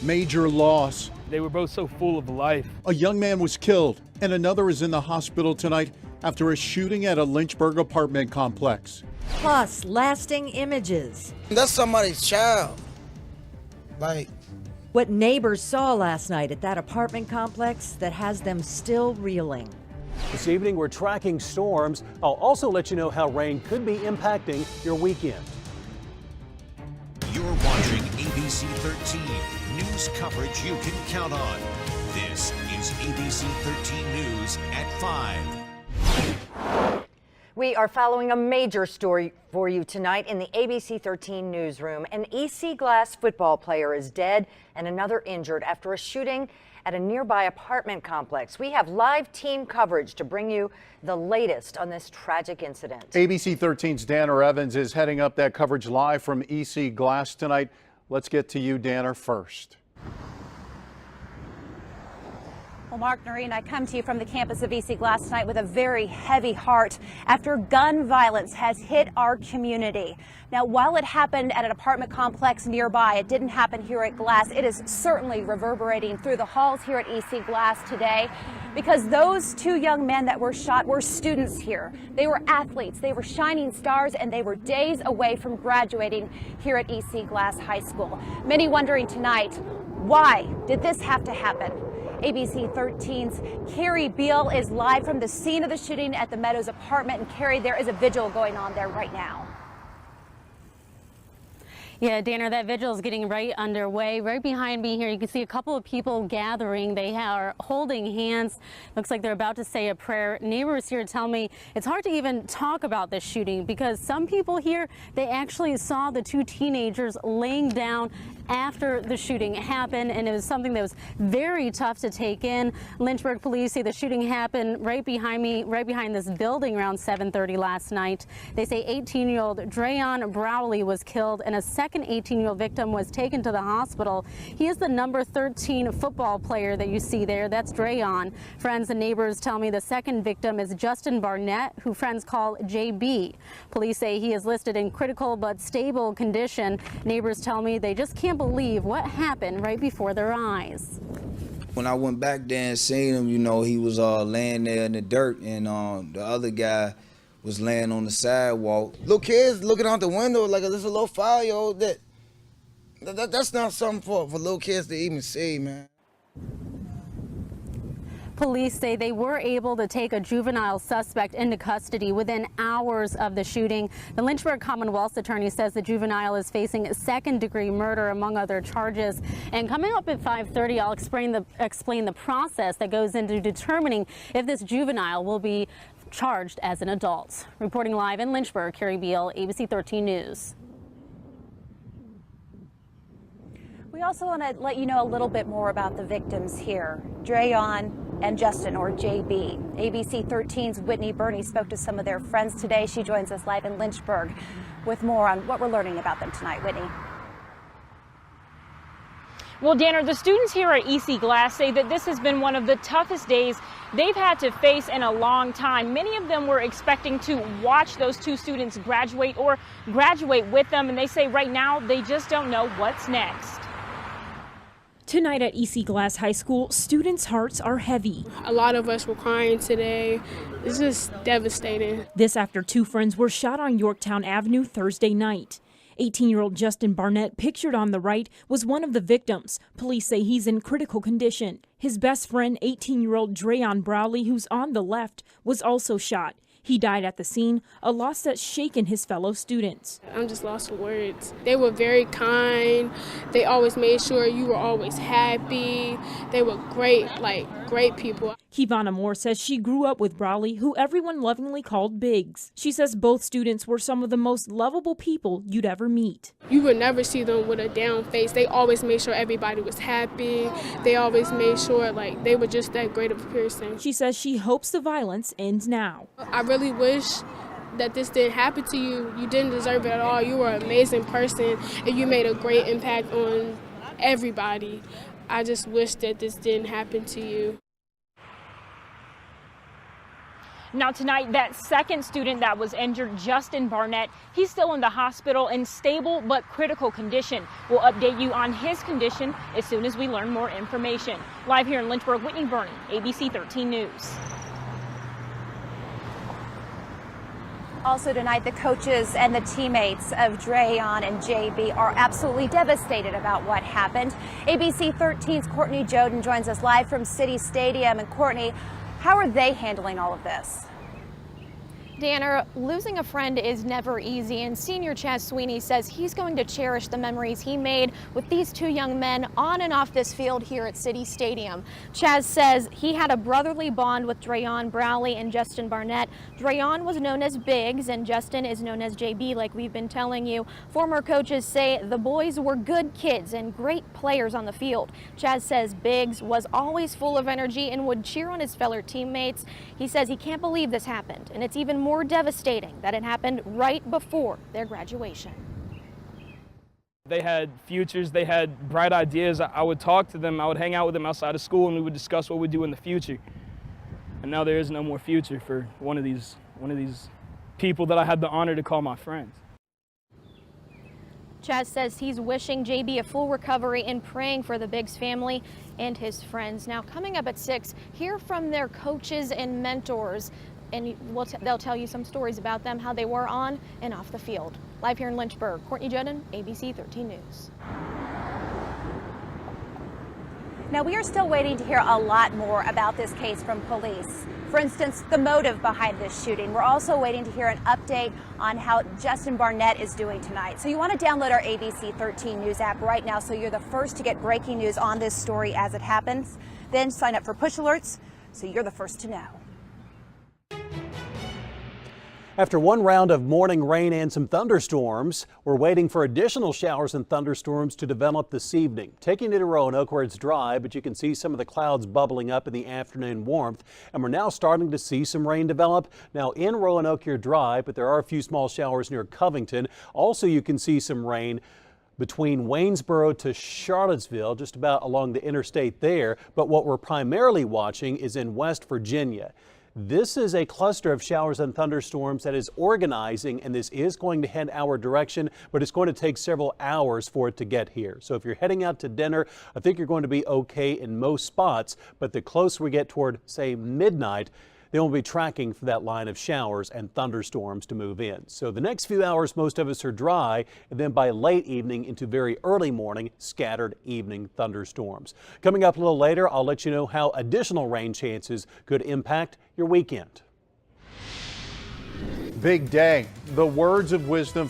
Major loss. They were both so full of life. A young man was killed, and another is in the hospital tonight after a shooting at a Lynchburg apartment complex. Plus, lasting images. That's somebody's child. Like, What neighbors saw last night at that apartment complex that has them still reeling. This evening, we're tracking storms. I'll also let you know how rain could be impacting your weekend. You're watching ABC 13, news coverage you can count on. This is ABC 13 News at 5. We are following a major story for you tonight in the ABC 13 newsroom. An EC Glass football player is dead and another injured after a shooting at a nearby apartment complex. We have live team coverage to bring you the latest on this tragic incident. ABC 13's Danner Evans is heading up that coverage live from EC Glass tonight. Let's get to you, Danner, first. Well, Mark, Noreen, I come to you from the campus of EC Glass tonight with a very heavy heart after gun violence has hit our community. Now, while it happened at an apartment complex nearby, it didn't happen here at Glass. It is certainly reverberating through the halls here at EC Glass today because those two young men that were shot were students here. They were athletes, they were shining stars, and they were days away from graduating here at EC Glass High School. Many wondering tonight, why did this have to happen? ABC 13's Carrie Beal is live from the scene of the shooting at the Meadows apartment. And Carrie, there is a vigil going on there right now. Yeah, Danner, that vigil is getting right underway. Right behind me here, you can see a couple of people gathering. They are holding hands. Looks like they're about to say a prayer. Neighbors here tell me it's hard to even talk about this shooting because some people here, they actually saw the two teenagers laying down after the shooting happened, and it was something that was very tough to take in. Lynchburg police say the shooting happened right behind me, right behind this building around 7:30 last night. They say 18-year-old Drayon Browley was killed and a second 18-year-old victim was taken to the hospital. He is the number 13 football player that you see there. That's Drayon. Friends and neighbors tell me the second victim is Justin Barnett, who friends call JB. Police say he is listed in critical but stable condition. Neighbors tell me they just can't believe what happened right before their eyes. when I went back there and seen him, you know, he was laying there in the dirt, and the other guy was laying on the sidewalk. Little kids looking out the window like there's a little 5-year-old. That's not something for little kids to even see, man. Police say they were able to take a juvenile suspect into custody within hours of the shooting. The Lynchburg Commonwealth's attorney says the juvenile is facing second-degree murder, among other charges. And coming up at 5:30, I'll explain the process that goes into determining if this juvenile will be charged as an adult. Reporting live in Lynchburg, Carrie Beal, ABC 13 News. We also want to let you know a little bit more about the victims here, Drayon and Justin, or JB. ABC 13's Whitney Burney spoke to some of their friends today. She joins us live in Lynchburg with more on what we're learning about them tonight. Whitney. Well, Danner, the students here at EC Glass say that this has been one of the toughest days they've had to face in a long time. Many of them were expecting to watch those two students graduate or graduate with them, and they say right now they just don't know what's next. Tonight at EC Glass High School, students' hearts are heavy. A lot of us were crying today. It's just devastating. This after two friends were shot on Yorktown Avenue Thursday night. 18-year-old Justin Barnett, pictured on the right, was one of the victims. Police say he's in critical condition. His best friend, 18-year-old Drayon Browley, who's on the left, was also shot. He died at the scene, a loss that's shaken his fellow students. I'm just lost for words. They were very kind. They always made sure you were always happy. They were great people. Kivana Moore says she grew up with Browley, who everyone lovingly called Biggs. She says both students were some of the most lovable people you'd ever meet. You would never see them with a down face. They always made sure everybody was happy. They always made sure they were just that great of a person. She says she hopes the violence ends now. I really wish that this didn't happen to you. You didn't deserve it at all. You were an amazing person and you made a great impact on everybody. I just wish that this didn't happen to you. Now tonight, that second student that was injured, Justin Barnett, he's still in the hospital in stable but critical condition. We'll update you on his condition as soon as we learn more information. Live here in Lynchburg, Whitney Burney, ABC 13 News. Also tonight, the coaches and the teammates of Drayon and JB are absolutely devastated about what happened. ABC 13's Courtney Joden joins us live from City Stadium. And Courtney, how are they handling all of this? Danner, losing a friend is never easy, and senior Chaz Sweeney says he's going to cherish the memories he made with these two young men on and off this field here at City Stadium. Chaz says he had a brotherly bond with Drayon Browley and Justin Barnett. Drayon was known as Biggs and Justin is known as JB, like we've been telling you. Former coaches say the boys were good kids and great players on the field. Chaz says Biggs was always full of energy and would cheer on his fellow teammates. He says he can't believe this happened, and it's even more devastating that it happened right before their graduation. They had futures, they had bright ideas. I would talk to them, I would hang out with them outside of school, and we would discuss what we'd do in the future. And now there is no more future for one of these people that I had the honor to call my friends. Chaz says he's wishing JB a full recovery and praying for the Biggs family and his friends. Now, coming up at 6, hear from their coaches and mentors, and they'll tell you some stories about them, how they were on and off the field. Live here in Lynchburg, Courtney Joden, ABC 13 News. Now, we are still waiting to hear a lot more about this case from police. For instance, the motive behind this shooting. We're also waiting to hear an update on how Justin Barnett is doing tonight. So you want to download our ABC 13 News app right now so you're the first to get breaking news on this story as it happens. Then sign up for push alerts so you're the first to know. After one round of morning rain and some thunderstorms, we're waiting for additional showers and thunderstorms to develop this evening. Taking you to Roanoke where it's dry, but you can see some of the clouds bubbling up in the afternoon warmth. And we're now starting to see some rain develop. Now in Roanoke, you're dry, but there are a few small showers near Covington. Also, you can see some rain between Waynesboro to Charlottesville, just about along the interstate there. But what we're primarily watching is in West Virginia. This is a cluster of showers and thunderstorms that is organizing, and this is going to head our direction, but it's going to take several hours for it to get here. So if you're heading out to dinner, I think you're going to be okay in most spots, but the closer we get toward, say, midnight, then we'll be tracking for that line of showers and thunderstorms to move in. So the next few hours, most of us are dry, and then by late evening into very early morning, scattered evening thunderstorms. Coming up a little later, I'll let you know how additional rain chances could impact your weekend. Big day. The words of wisdom